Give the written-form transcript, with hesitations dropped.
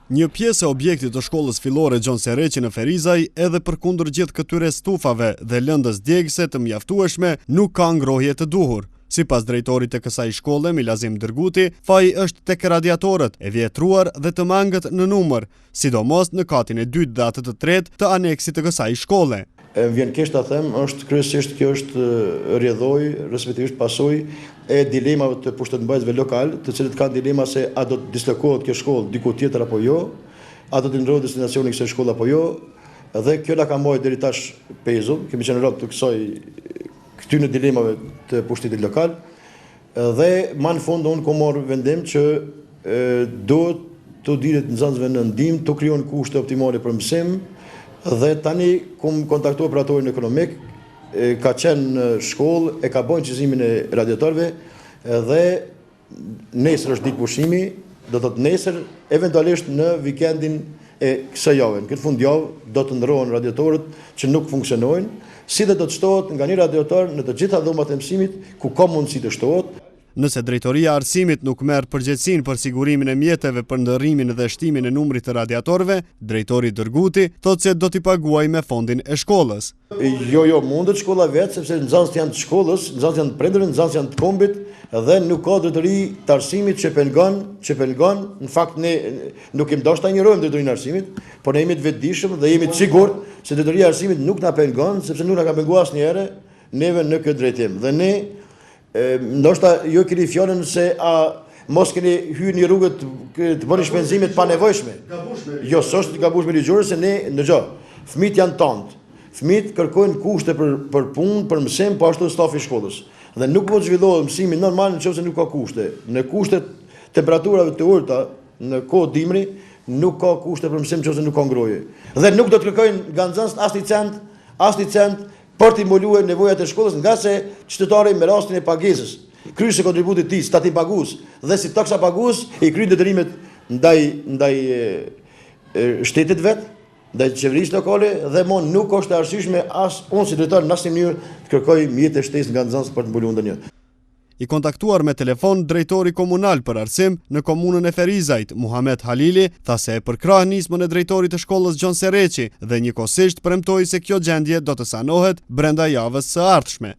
Një pjesë e objektit të shkollës fillore Gjon Sereqi në Ferizaj, edhe përkundër gjithë këtyre stufave dhe lëndës djegëse të mjaftueshme, nuk ka ngrohje të duhur. Sipas drejtorit të kësaj shkolle, Milazim Dërguti, faji është tek radiatorët, e vjetruar dhe të mangët në numër, sidomos në katin e dytë dhe atë të tretë të aneksit të kësaj shkolle. Vjen keq ta them, është kryesisht kjo është rrjedhoj, respektivisht pasojë e dilemave të pushtetmbajtësve lokal, të cilët kanë dilema se a do të dislokohet kjo shkollë diku tjetër apo jo, a do të ndrohet destinacioni i kësaj shkolle apo jo, dhe kjo na ka mbajtur deri tash pezull, kemi qenë rreth të këtyre dilemave të pushtetit lokal, dhe më në fund unë kam marrë vendim që duhet të dihet nxënësve në ndihmë të krijohen kushte optimale për mësim. Dhe tani kum kontaktuar operatorin ekonomik, ka qenë në shkollë, e ka bën qizimin e radiatorëve dhe nesër është ditë pushimi, do të thotë nesër, eventualisht në vikendin e kësaj jave. Në këtë fundjavë do të ndrohen radiatorët që nuk funksionojnë, si dhe do të shtohet nga një radiator në të gjitha dhomat e mësimit ku ka mundësi të shtohet. Nëse drejtoria e arsimit nuk merr përgjegjësinë për sigurimin e mjeteve për ndërrimin dhe shtimin e numrit të radiatorëve, drejtori Dërguti thotë se do t'i paguajë me fondin e shkollës. Jo, mundet shkolla vetë, sepse nxënësit janë të shkollës, nxënësit janë të prindërve, nxënësit janë të kombit, dhe nuk ka drejtori të arsimit që pengon, në fakt ne nuk kemi dashur ta injorojmë drejtorinë e arsimit, por ne jemi të vetëdijshëm dhe jemi të sigurt se drejtoria e arsimit nuk na pengon, sepse nuk na ka penguar asnjëherë neve në këtë drejtim. Dhe ne ndoshta jo keni fjalën se mos keni hyrë një rrugë të bëni shpenzime të panevojshme. Jo, s'është të gabueshme ligjore se ne fëmijët janë tanë. Fëmijët kërkojnë kushte për punë, për mësim, po ashtu stafi i shkollës. Dhe nuk mund të zhvillohet mësimi normal nëse nuk ka kushte. Në kushtet temperaturave të ulta në kohë dimri nuk ka kushte për mësim nëse nuk ka ngrohje. Dhe nuk do të kërkojnë nga nxënësit asnjë cent për të mbuluar nevojat e shkollës, nga se qytetari me rastin e pagesës, kryes kontributit të tij, stati pagues dhe si taksa pagues i kryen detyrimet ndaj shtetit vet, ndaj qeverisë lokale dhe nuk është e arsyeshme as unë si drejtor në asnjë mënyrë të kërkoj mjete shtesë nga nxënës për të mbuluar ndonjë. I kontaktuar me telefon drejtori komunal për arsim në komunën e Ferizajt, Muhamet Halili, tha se e përkrah nismën e drejtorit të shkollës Gjon Sereqi dhe njëkohësisht premtoi se kjo gjendje do të sanohet brenda javës së ardhshme.